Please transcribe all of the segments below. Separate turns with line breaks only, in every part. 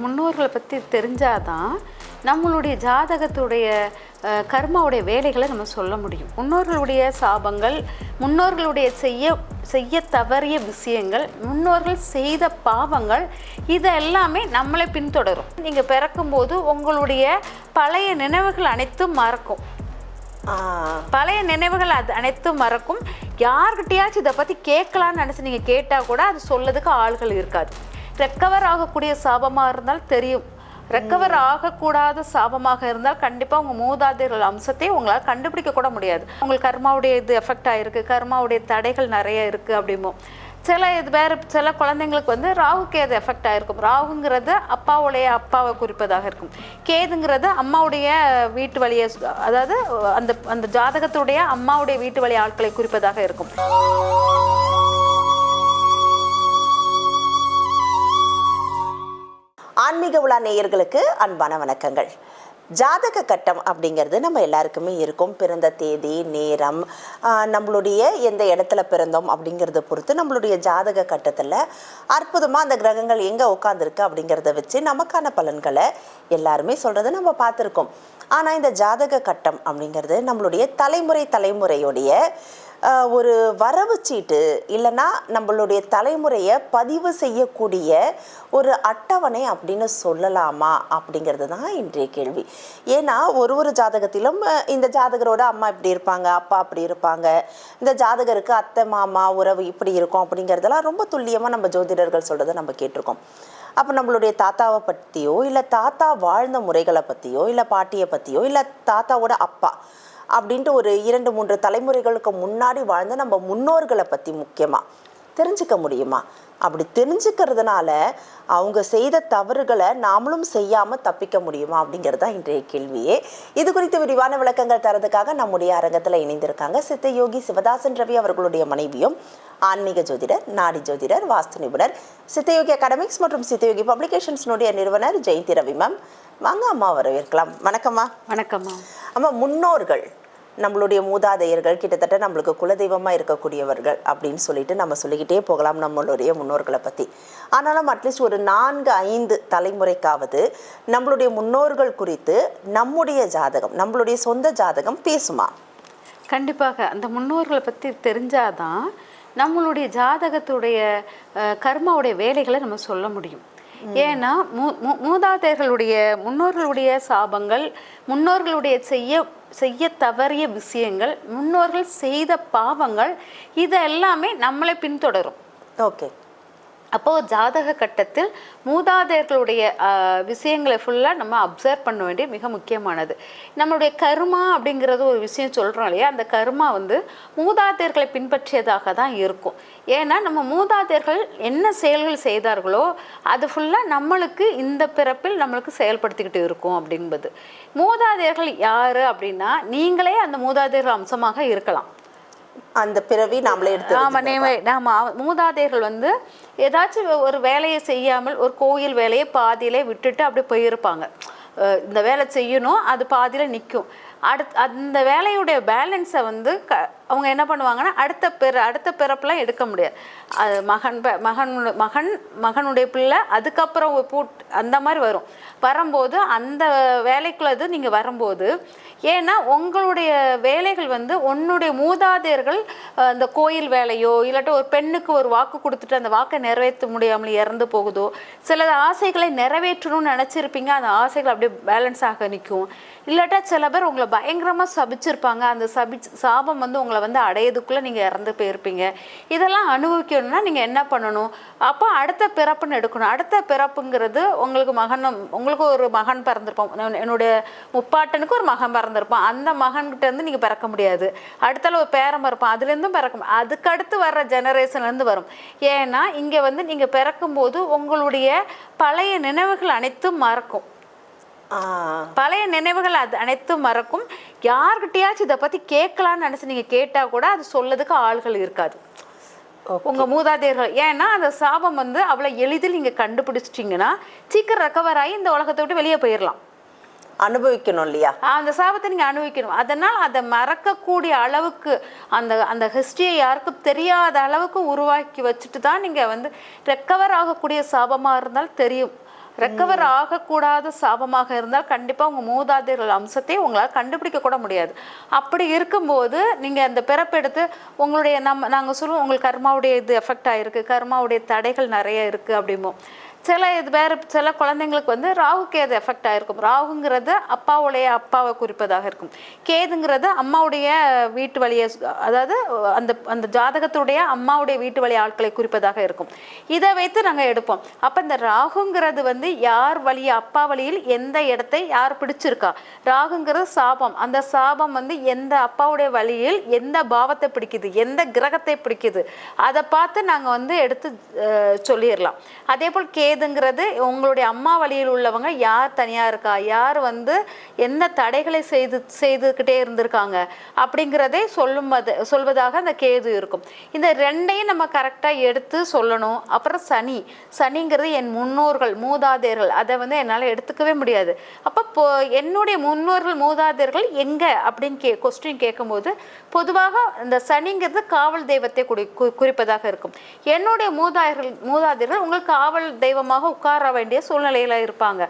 முன்னோர்களை பற்றி தெரிஞ்சாதான் நம்மளுடைய ஜாதகத்துடைய கர்மாவுடைய வேலைகளை நம்ம சொல்ல முடியும். முன்னோர்களுடைய சாபங்கள், முன்னோர்களுடைய செய்ய தவறிய விஷயங்கள், முன்னோர்கள் செய்த பாவங்கள், இது எல்லாமே நம்மளை பின்தொடரும். நீங்கள் பிறக்கும்போது உங்களுடைய பழைய நினைவுகள் அனைத்தும் மறக்கும். பழைய நினைவுகள் அது அனைத்தும் மறக்கும். யார்கிட்டயாச்சும் இதை பற்றி கேட்கலான்னு நினச்சி நீங்கள் கேட்டால் கூட அது சொல்லதுக்கு ஆள்கள் இருக்காது. ரெக்கவர் ஆகக்கூடிய சாபமாக இருந்தால் தெரியும். ரெக்கவர் ஆகக்கூடாத சாபமாக இருந்தால் கண்டிப்பாக உங்கள் மூதாதையர்கள் அம்சத்தை உங்களால் கண்டுபிடிக்க கூட முடியாது. உங்களுக்கு கர்மாவுடைய இது எஃபெக்ட் ஆகிருக்கு, கர்மாவுடைய தடைகள் நிறைய இருக்குது அப்படிமோ. சில குழந்தைங்களுக்கு ராகு கேது எஃபெக்ட் ஆகிருக்கும். ராகுங்கிறது அப்பாவை குறிப்பதாக இருக்கும். கேதுங்கிறது அம்மாவுடைய வீட்டு வழியை, அதாவது அந்த ஜாதகத்துடைய அம்மாவுடைய வீட்டு வழி ஆட்களை குறிப்பதாக இருக்கும்.
ஆன்மீக உலா நேயர்களுக்கு அன்பான வணக்கங்கள். ஜாதக கட்டம் அப்படிங்கிறது நம்ம எல்லாருக்குமே இருக்கும். பிறந்த தேதி, நேரம், நம்மளுடைய எந்த இடத்துல பிறந்தோம் அப்படிங்கிறத பொறுத்து நம்மளுடைய ஜாதக கட்டத்தில் அற்புதமாக அந்த கிரகங்கள் எங்கே உட்காந்துருக்கு அப்படிங்கிறத வச்சு நமக்கான பலன்களை எல்லாருமே சொல்கிறத நம்ம பார்த்துருக்கோம். ஆனால் இந்த ஜாதக கட்டம் அப்படிங்கிறது நம்மளுடைய தலைமுறையுடைய ஒரு வரவு சீட்டு, இல்லைன்னா நம்மளுடைய தலைமுறையை பதிவு செய்யக்கூடிய ஒரு அட்டவணை அப்படின்னு சொல்லலாமா அப்படிங்கிறது தான் இன்றைய கேள்வி. ஏன்னா ஒரு ஜாதகத்திலும் இந்த ஜாதகரோட அம்மா இப்படி இருப்பாங்க, அப்பா அப்படி இருப்பாங்க, இந்த ஜாதகருக்கு அத்தை மாமா உறவு இப்படி இருக்கும் அப்படிங்கிறதெல்லாம் ரொம்ப துல்லியமாக நம்ம ஜோதிடர்கள் சொல்கிறத நம்ம கேட்டிருக்கோம். அப்போ நம்மளுடைய தாத்தாவை பற்றியோ, இல்லை தாத்தா வாழ்ந்த முறைகளை பற்றியோ, இல்லை பாட்டியை பற்றியோ, இல்லை தாத்தாவோட அப்பா அப்படின்ட்டு ஒரு 2-3 தலைமுறைகளுக்கு முன்னாடி வாழ்ந்த நம்ம முன்னோர்களை பற்றி முக்கியமாக தெரிஞ்சுக்க முடியுமா? அப்படி தெரிஞ்சுக்கிறதுனால அவங்க செய்த தவறுகளை நாமளும் செய்யாமல் தப்பிக்க முடியுமா அப்படிங்கிறது தான் இன்றைய கேள்வியே. இது குறித்து விரிவான விளக்கங்கள் தரதுக்காக நம்முடைய அரங்கத்தில் இணைந்திருக்காங்க சித்த யோகி சிவதாசன் ரவி அவர்களுடைய மனைவியும் ஆன்மீக ஜோதிடர், நாடி ஜோதிடர், வாஸ்து நிபுணர், சித்தயோகி அகாடமிக்ஸ் மற்றும் சித்தயோகி பப்ளிகேஷன்ஸ்னுடைய நிறுவனர் ஜெயந்தி ரவி மேம். வாங்க அம்மா, வரவேற்கலாம். வணக்கம்மா.
வணக்கம்மா.
அம்மா, முன்னோர்கள், நம்மளுடைய மூதாதையர்கள் கிட்டத்தட்ட நம்மளுக்கு குலதெய்வமாக இருக்கக்கூடியவர்கள் அப்படின்னு சொல்லிட்டு நம்ம சொல்லிக்கிட்டே போகலாம் நம்மளுடைய முன்னோர்களை பற்றி. ஆனாலும் அட்லீஸ்ட் ஒரு 4-5 தலைமுறைக்காவது நம்மளுடைய முன்னோர்கள் குறித்து நம்முடைய ஜாதகம், நம்மளுடைய சொந்த ஜாதகம் பேசுமா?
கண்டிப்பாக. அந்த முன்னோர்களை பற்றி தெரிஞ்சாதான் நம்மளுடைய ஜாதகத்துடைய கர்மாவுடைய வேலைகளை நம்ம சொல்ல முடியும். ஏன்னா முன்னோர்களுடைய சாபங்கள், முன்னோர்களுடைய செய்ய தவறிய விஷயங்கள், முன்னோர்கள் செய்த பாவங்கள், இது எல்லாமே நம்மளை பின்தொடரும்.
ஓகே.
அப்போது ஜாதக கட்டத்தில் மூதாதையர்களுடைய விஷயங்களை ஃபுல்லாக நம்ம அப்சர்வ் பண்ண வேண்டிய மிக முக்கியமானது. நம்மளுடைய கர்மா அப்படிங்கிறது ஒரு விஷயம் சொல்கிறோம் இல்லையா, அந்த கர்மா மூதாதையர்களை பின்பற்றியதாக தான் இருக்கும். ஏன்னா நம்ம மூதாதையர்கள் என்ன செயல்கள் செய்தார்களோ அது ஃபுல்லாக நம்மளுக்கு இந்த பிறப்பில் நம்மளுக்கு செயல்படுத்திக்கிட்டு இருக்கும் அப்படின்பது. மூதாதையர்கள் யார் அப்படின்னா, நீங்களே அந்த மூதாதையர்கள் அம்சமாக இருக்கலாம்.
அந்த பிறவி நாமளே எடுத்து
நாம மூதாதையர்கள் ஏதாச்சும் ஒரு வேலையை செய்யாமல் ஒரு கோயில் வேலையை பாதியிலே விட்டுட்டு அப்படியே போயிருப்பாங்க. இந்த வேலை செய்யணும், அது பாதியில் நிற்கும். அந்த வேலையுடைய பேலன்ஸை அவங்க என்ன பண்ணுவாங்கன்னா அடுத்த பிறப்பெல்லாம் எடுக்க முடியாது. அது மகனுடைய பிள்ளை, அதுக்கப்புறம் அந்த மாதிரி வரும்போது அந்த வேலைக்குள்ளது நீங்கள் வரும்போது, ஏன்னா உங்களுடைய வேலைகள் உன்னுடைய மூதாதையர்கள் அந்த கோயில் வேலையோ, இல்லாட்டி ஒரு பெண்ணுக்கு ஒரு வாக்கு கொடுத்துட்டு அந்த வாக்கை நிறைவேற்ற முடியாமல் இறந்து போகுதோ, சில ஆசைகளை நிறைவேற்றணும்னு நினச்சிருப்பீங்க, அந்த ஆசைகள் அப்படியே பேலன்ஸ் ஆக நிற்கும். இல்லாட்டா சில பேர் உங்களை பயங்கரமாக சபிச்சிருப்பாங்க, அந்த சாபம் உங்களை அடையதுக்குள்ளே நீங்கள் இறந்து போயிருப்பீங்க. இதெல்லாம் அனுபவிக்கணும்னா நீங்கள் என்ன பண்ணணும்? அப்போ அடுத்த பிறப்புன்னு எடுக்கணும். அடுத்த பிறப்புங்கிறது உங்களுக்கு ஒரு மகன் பிறந்திருப்போம், என்னுடைய முப்பாட்டனுக்கு ஒரு மகன் பிறந்திருப்பான், அந்த மகன்கிட்ட நீங்கள் பிறக்க முடியாது. அடுத்தால ஒரு பேரம் பிறப்பான், அதுலேருந்தும் பிறக்க முடியாது. அதுக்கடுத்து வர்ற ஜெனரேஷன்லேருந்து வரும். ஏன்னா இங்கே நீங்கள் பிறக்கும்போது உங்களுடைய பழைய நினைவுகள் அனைத்தும் மறக்கும். பழைய நினைவுகள் அது அனைத்தும் மறக்கும். யார்கிட்டயாச்சும் இதை பற்றி கேட்கலான்னு நினச்சி நீங்கள் கேட்டால் கூட அது சொல்லதுக்கு ஆள்கள் இருக்காது, உங்கள் மூதாதையர்கள். ஏன்னா அந்த சாபம் அவ்வளோ எளிதில் நீங்கள் கண்டுபிடிச்சிட்டிங்கன்னா சீக்கிரம் ரெக்கவர் ஆகி இந்த உலகத்தை விட்டு வெளியே போயிடலாம்.
அனுபவிக்கணும் இல்லையா,
அந்த சாபத்தை நீங்கள் அனுபவிக்கணும். அதனால் அதை மறக்கக்கூடிய அளவுக்கு அந்த ஹிஸ்ட்ரியை யாருக்கும் தெரியாத அளவுக்கு உருவாக்கி வச்சுட்டு தான் நீங்கள் ரெக்கவர் ஆகக்கூடிய சாபமாக இருந்தால் தெரியும். ரெக்கவர் ஆகக்கூடாத சாபமாக இருந்தால் கண்டிப்பாக உங்கள் மூதாதையர்கள் அம்சத்தை உங்களால் கண்டுபிடிக்க கூட முடியாது. அப்படி இருக்கும்போது நீங்கள் அந்த பிறப்பெடுத்து உங்களுடைய நாங்கள் சொல்லுவோம் உங்களுக்கு கர்மாவுடைய இது எஃபெக்ட் ஆகிருக்கு, கர்மாவுடைய தடைகள் நிறைய இருக்குது அப்படிம்போம். சில குழந்தைங்களுக்கு வந்து ராகு கேது எஃபெக்ட் ஆகிருக்கும். ராகுங்கிறது அப்பாவை குறிப்பதாக இருக்கும். கேதுங்கிறது அம்மாவுடைய வீட்டு வழியை, அதாவது அந்த ஜாதகத்துடைய அம்மாவுடைய வீட்டு வழி ஆட்களை குறிப்பதாக இருக்கும். இதை வைத்து நாங்கள் எடுப்போம். அப்போ இந்த ராகுங்கிறது வந்து யார் வழியை, அப்பா வழியில் எந்த இடத்தை யார் பிடிச்சிருக்கா, ராகுங்கிறது சாபம். அந்த சாபம் வந்து எந்த அப்பாவுடைய வழியில் எந்த பாவத்தை பிடிக்குது, எந்த கிரகத்தை பிடிக்குது, அதை பார்த்து நாங்கள் வந்து எடுத்து சொல்லிடலாம். அதே போல் கேதுங்கிறது உங்களுடைய அம்மா வழியில் உள்ளவங்க யார் தனியாக இருக்கா, யார் வந்து என்ன தடைகளை செய்துக்கிட்டே இருந்திருக்காங்க அப்படிங்கிறதை சொல்வதாக அந்த கேது இருக்கும். இந்த ரெண்டையும் நம்ம கரெக்டாக எடுத்து சொல்லணும். அப்புறம் சனிங்கிறது என் முன்னோர்கள் மூதாதையர்கள், அதை வந்து என்னால் எடுத்துக்கவே முடியாது. அப்போ என்னுடைய முன்னோர்கள் மூதாதையர்கள் எங்கே அப்படின்னு கொஸ்டின் கேட்கும்போது பொதுவாக இந்த சனிங்கிறது காவல் தெய்வத்தை குறிப்பதாக இருக்கும். என்னுடைய மூதாதையர்கள் உங்களுக்கு காவல் தெய்வமாக உட்கார வேண்டிய சூழ்நிலையில இருப்பாங்க.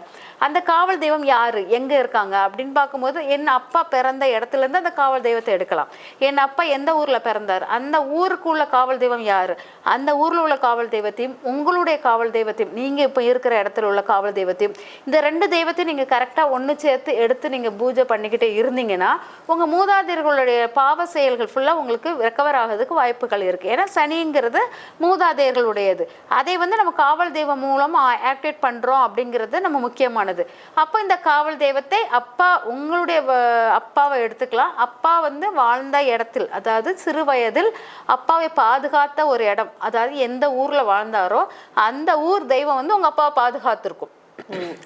அந்த காவல் தெய்வம் யாரு, எங்க இருக்காங்க அப்படின்னு பார்க்கும்போது என் அப்பா பிறந்த இடத்துல இருந்து அந்த காவல் தெய்வத்தை எடுக்கலாம். என் அப்பா எந்த ஊர்ல பிறந்தார், அந்த ஊருக்குள்ள காவல் தெய்வம் யாரு, அந்த ஊர்ல உள்ள காவல் தெய்வத்தையும் உங்களுடைய காவல் தெய்வத்தையும் நீங்க இப்ப இருக்கிற இடத்துல உள்ள காவல் தெய்வத்தையும், இந்த ரெண்டு தெய்வத்தையும் நீங்க கரெக்டா ஒண்ணு சேர்த்து எடுத்து நீங்க பூஜை பண்ணிக்கிட்டே இருந்தீங்கன்னா உங்க மூதாதையர்களுடைய பாவ செயல்கள் ஃபுல்லா உங்களுக்கு ரெக்கவர் ஆகிறதுக்கு வாய்ப்புகள் இருக்கு. ஏன்னா சனிங்கிறது மூதாதையர்களுடையது. அதை வந்து நம்ம காவல் தெய்வம் மூலம் ஆக்டிவேட் பண்றோம் அப்படிங்கிறது நம்ம முக்கியமானது. அப்போ இந்த காவல் தெய்வத்தை உங்களுடைய அப்பாவை எடுத்துக்கலாம். அப்பா வந்து வாழ்ந்த இடத்தில், அதாவது சிறு வயதில் அப்பாவை பாதுகாத்த ஒரு இடம், அதாவது எந்த ஊர்ல வாழ்ந்தாரோ அந்த ஊர் தெய்வம் வந்து உங்க அப்பாவை பாதுகாத்திருக்கும்.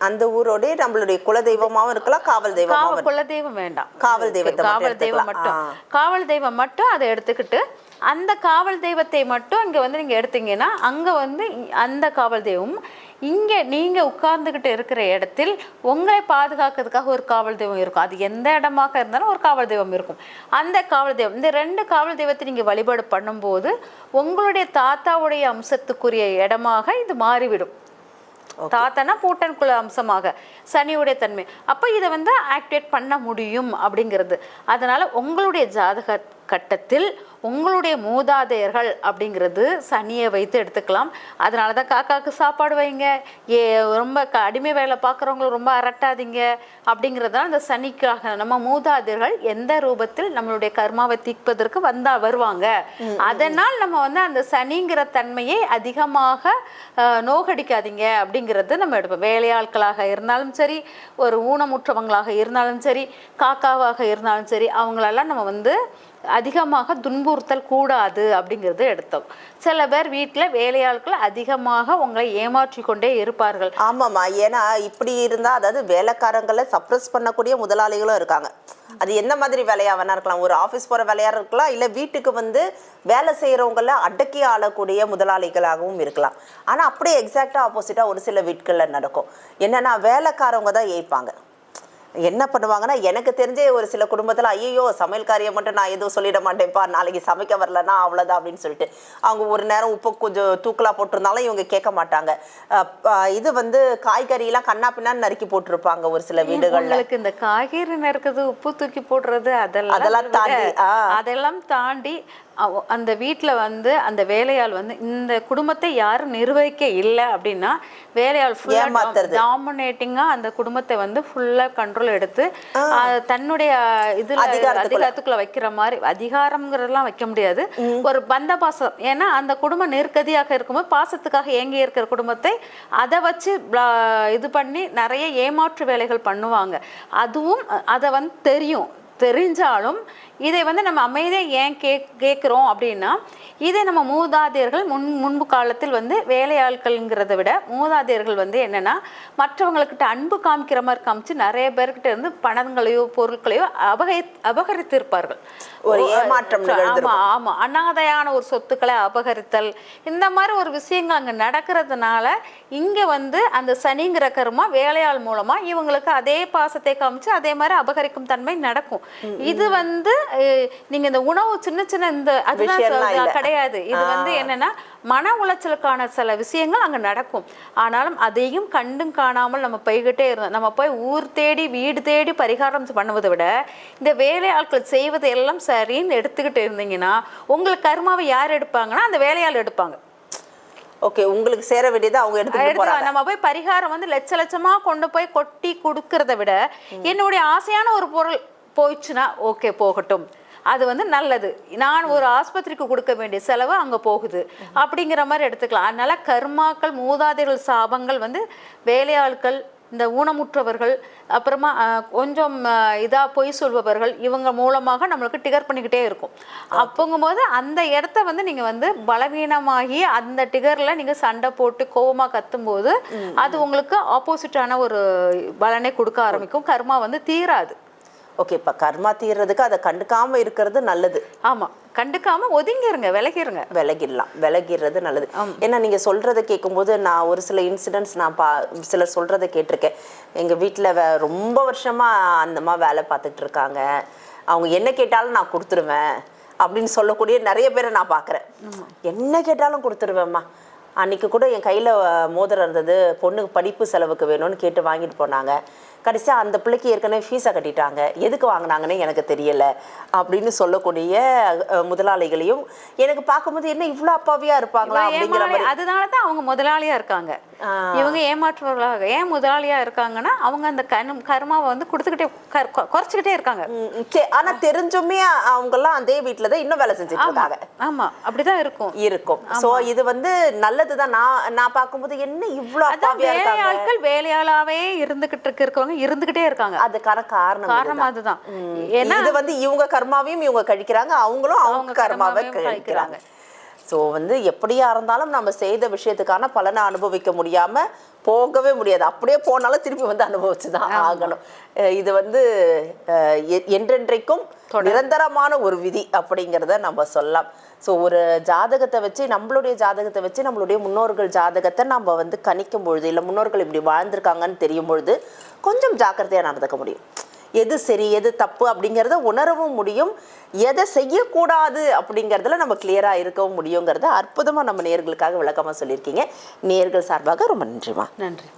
அந்த ஊரோட நம்மளுடைய குலதெய்வமாவும் இருக்கலாம், காவல் தெய்வம்.
குலதெய்வம் வேண்டாம்,
காவல்
தெய்வம் மட்டும் அதை எடுத்துக்கிட்டு அந்த காவல் தெய்வத்தை மட்டும் இங்க வந்து நீங்க எடுத்தீங்கன்னா அங்க வந்து அந்த காவல் தெய்வம் இங்க நீங்க உட்கார்ந்துகிட்டு இருக்கிற இடத்தில் உங்களை பாதுகாக்கிறதுக்காக ஒரு காவல் தெய்வம் இருக்கும். அது எந்த இடமாக இருந்தாலும் ஒரு காவல் தெய்வம் இருக்கும். அந்த காவல் தெய்வம், இந்த ரெண்டு காவல் தெய்வத்தை நீங்க வழிபாடு பண்ணும்போது உங்களுடைய தாத்தாவுடைய அம்சத்துக்குரிய இடமாக இது மாறிவிடும். தாத்தனா பூட்டன் குல அம்சமாக சனியுடைய தன்மை. அப்போ இதை வந்து ஆக்டிவேட் பண்ண முடியும் அப்படிங்கிறது. அதனால உங்களுடைய ஜாதக கட்டத்தில் உங்களுடைய மூதாதையர்கள் அப்படிங்கிறது சனியை வைத்து எடுத்துக்கலாம். அதனால தான் காக்காவுக்கு சாப்பாடு வைங்க, ரொம்ப அடிமை வேலை பார்க்குறவங்களும் ரொம்ப அரட்டாதீங்க அப்படிங்கிறதுனால அந்த சனிக்காக நம்ம மூதாதையர்கள் எந்த ரூபத்தில் நம்மளுடைய கர்மாவை தீர்ப்பதற்கு வருவாங்க. அதனால் நம்ம வந்து அந்த சனிங்கிற தன்மையை அதிகமாக நோகடிக்காதீங்க அப்படிங்கிறது நம்ம எடுப்போம். வேலையாட்களாக இருந்தாலும் சரி, ஒரு ஊனமுற்றவங்களாக இருந்தாலும் சரி, காக்காவாக இருந்தாலும் சரி, அவங்களெல்லாம் நம்ம வந்து அதிகமாக துன்புறுத்தல் கூடாது அப்படிங்கிறது எடுத்தோம். சில பேர் வீட்டில் வேலையாட்கள் அதிகமாக உங்களை ஏமாற்றி கொண்டே இருப்பார்கள்.
ஆமாம்மா, ஏன்னா இப்படி இருந்தால், அதாவது வேலைக்காரங்களை சப்ரஸ் பண்ணக்கூடிய முதலாளிகளும் இருக்காங்க. அது என்ன மாதிரி வேலையாக வேணா இருக்கலாம், ஒரு ஆஃபீஸ் போகிற வேலையாக இருக்கலாம், இல்லை வீட்டுக்கு வந்து வேலை செய்கிறவங்கள அடக்கி ஆளக்கூடிய முதலாளிகளாகவும் இருக்கலாம். ஆனால் அப்படியே எக்ஸாக்டாக ஆப்போசிட்டாக ஒரு சில வீட்களில் நடக்கும். என்னென்னா வேலைக்காரவங்க தான் ஏய்ப்பாங்க. என்ன பண்ணுவாங்கன்னா, எனக்கு தெரிஞ்ச ஒரு சில குடும்பத்தில் ஐயோ சமையல்காரியை மட்டும் நான் எதுவும் சொல்லிட மாட்டேன்ப்பா, நாளைக்கு சமைக்க வரலன்னா அவ்வளோதான் அப்படின்னு சொல்லிட்டு அவங்க ஒரு நேரம் உப்பு கொஞ்சம் தூக்கலாக போட்டிருந்தாலும் இவங்க கேட்க மாட்டாங்க. இது வந்து காய்கறியெல்லாம் கண்ணா பின்னான்னு நறுக்கி போட்டிருப்பாங்க ஒரு சில வீடுகளில்.
இந்த காய்கறி நறுக்கிறது, உப்பு தூக்கி போடுறது, அதெல்லாம் தாண்டி அந்த வீட்டில் வந்து அந்த வேலையாள் வந்து இந்த குடும்பத்தை யாரும் நிர்வகிக்க இல்லை அப்படின்னா வேலையாள் ஃபுல்லாக டாமினேட்டிங்காக அந்த குடும்பத்தை வந்து ஃபுல்லாக கண்ட்ரோல் எடுத்து தன்னுடைய இதில் அதிகாரத்துக்குள்ள வைக்கிற மாதிரி, அதிகாரம்ங்கிறதெல்லாம் வைக்க முடியாது, ஒரு பந்த பாசம். ஏன்னா அந்த குடும்பம் நெருக்கதியாக இருக்கும்போது பாசத்துக்காக ஏங்கி இருக்கிற குடும்பத்தை அதை வச்சு இது பண்ணி நிறைய ஏமாற்று வேலைகள் பண்ணுவாங்க. அதுவும் அதை வந்து தெரிஞ்சாலும் இதை வந்து நம்ம அமைதியாக ஏன் கேட்குறோம் அப்படின்னா, இதை நம்ம மூதாதையர்கள் முன்பு காலத்தில் வந்து வேலையாட்கள்ங்கிறத விட மூதாதையர்கள் வந்து என்னென்னா மற்றவங்கக்கிட்ட அன்பு காமிக்கிற மாதிரி காமிச்சு நிறைய பேர்கிட்ட இருந்து பணங்களையோ பொருட்களையோ அபகரித்திருப்பார்கள்.
ஒரு ஏமாற்றம்.
ஆமாம், அனாதையான ஒரு சொத்துக்களை அபகரித்தல், இந்த மாதிரி ஒரு விஷயங்கள் அங்கே நடக்கிறதுனால இங்கே வந்து அந்த சனிங்கிற கர்மா வேலையாள் மூலமாக இவங்களுக்கு அதே பாசத்தை காமிச்சு அதே மாதிரி அபகரிக்கும் தன்மை நடக்கும். இது வந்து நீங்க இந்த உணவு சின்ன சின்ன இந்த அதுதான்
விஷயம்லாம் இல்ல.
கிடையாது. இது வந்து என்னன்னா மன உளைச்சலுக்கான சில விஷயங்கள் அங்க நடக்கும். ஆனாலும் அதையும் கண்டும் காணாமல் நம்ம போய்கிட்டே இருந்தோம். நம்ம போய் ஊர் தேடி வீடு தேடி பரிகாரம் பண்ணுவதை விட இந்த வேலையாட்கள் செய்வது எல்லாம் சரின்னு எடுத்துக்கிட்டு இருந்தீங்கன்னா உங்களுக்கு கர்மாவை யார் எடுப்பாங்கன்னா அந்த வேலையாள் எடுப்பாங்க.
ஓகே, உங்களுக்கு சேர வேண்டியது அவங்க எடுத்துட்டு போறாங்க.
நம்ம போய் பரிகாரம் வந்து லட்ச லட்சமா கொண்டு போய் கொட்டி கொடுக்கறத விட என்னுடைய ஆசையான ஒரு பொருள் போயிடுச்சுன்னா ஓகே போகட்டும், அது வந்து நல்லது, நான் ஒரு ஆஸ்பத்திரிக்கு கொடுக்க வேண்டிய செலவு அங்க போகுது அப்படிங்கிற மாதிரி எடுத்துக்கலாம். அதனால கர்மாக்கள் மூதாதைகள் சாபங்கள் வந்து வேலையாட்கள், இந்த ஊனமுற்றவர்கள், அப்புறமா கொஞ்சம் இதா பொய் சொல்பவர்கள், இவங்க மூலமாக நம்மளுக்கு டிகர் பண்ணிக்கிட்டே இருக்கும். அப்போங்கும்போது அந்த இடத்த வந்து நீங்க வந்து பலவீனமாகி அந்த டிகர்ல நீங்க சண்டை போட்டு கோவமா கத்தும்போது அது உங்களுக்கு ஆப்போசிட்டான ஒரு பலனை கொடுக்க ஆரம்பிக்கும். கர்மா வந்து தீராது.
ஓகே, இப்ப கர்மா தீர்றதுக்கு அதை கண்டுக்காம இருக்கிறது நல்லது.
ஆமா, கண்டுக்காம ஒதுங்கிருங்க,
விலகிடுறது நல்லது. ஏன்னா நீங்க சொல்றதை கேட்கும்போது நான் ஒரு சில இன்சிடென்ட்ஸ் நான் சிலர் சொல்றதை கேட்டிருக்கேன். எங்க வீட்டுல ரொம்ப வருஷமா அந்தம்மா வேலை பார்த்துட்டு இருக்காங்க, அவங்க என்ன கேட்டாலும் நான் கொடுத்துருவேன் அப்படின்னு சொல்லக்கூடிய நிறைய பேரை நான் பார்க்குறேன். என்ன கேட்டாலும் கொடுத்துருவேம்மா. அன்னைக்கு கூட என் கையில் மோதிரம் இருந்தது, பொண்ணுக்கு படிப்பு செலவுக்கு வேணும்னு கேட்டு வாங்கிட்டு போனாங்க. கடைசியாக அந்த பிள்ளைக்கு ஏற்கனவே ஃபீஸை கட்டிட்டாங்க, எதுக்கு வாங்கினாங்கன்னு எனக்கு தெரியலை அப்படின்னு சொல்லக்கூடிய முதலாளிகளையும் எனக்கு பார்க்கும்போது என்ன இவ்வளோ அப்பாவியா இருப்பாங்களா அப்படிங்கிற மாதிரி.
அதனால தான் அவங்க முதலாளியா இருக்காங்க. இவங்க ஏமாற்றுவர்களாக ஏன் முதலாளியா இருக்காங்கன்னா அவங்க அந்த கர்மாவை வந்து கொடுத்துக்கிட்டே குறைச்சிக்கிட்டே இருக்காங்க.
ஆனா தெரிஞ்சுமே அவங்கெல்லாம் அதே வீட்டில் தான் இன்னும் வேலை செஞ்சுட்டு இருக்காங்க.
ஆமா, அப்படிதான் இருக்கும்.
ஸோ இது வந்து நல்லதுதான். நான் பார்க்கும்போது என்ன இவ்வளோ அப்பாவியா இருக்காங்க.
வேலையாட்கள் வேலையாளாவே இருந்துகிட்டே இருக்காங்க.
அதுக்கான காரணம்
அதுதான்.
ஏன்னா இது வந்து இவங்க கர்மாவையும் இவங்க கழிக்கிறாங்க, அவங்களும் அவங்க கர்மாவை கழிக்கிறாங்க. ஸோ வந்து எப்படியா இருந்தாலும் நம்ம செய்த விஷயத்துக்கான பலனை அனுபவிக்க முடியாம போகவே முடியாது. அப்படியே போனாலும் திருப்பி வந்து அனுபவிச்சுதான் ஆகணும். இது வந்து என்றென்றைக்கும் நிரந்தரமான ஒரு விதி அப்படிங்கிறத நம்ம சொல்லலாம். ஸோ ஒரு ஜாதகத்தை வச்சு நம்மளுடைய ஜாதகத்தை வச்சு நம்மளுடைய முன்னோர்கள் ஜாதகத்தை நம்ம வந்து கணிக்கும் பொழுது, இல்லை முன்னோர்கள் இப்படி வாழ்ந்திருக்காங்கன்னு தெரியும் பொழுது கொஞ்சம் ஜாக்கிரதையாக நடந்துக்க முடியும். எது சரி எது தப்பு அப்படிங்கிறத உணரவும் முடியும், எதை செய்யக்கூடாது அப்படிங்கிறதுல நம்ம கிளியராக இருக்கவும் முடியுங்கிறத அற்புதமாக நம்ம நேயர்களுக்காக விளக்கமாக சொல்லியிருக்கீங்க. நேயர்கள் சார்பாக ரொம்ப நன்றிமா.
நன்றி.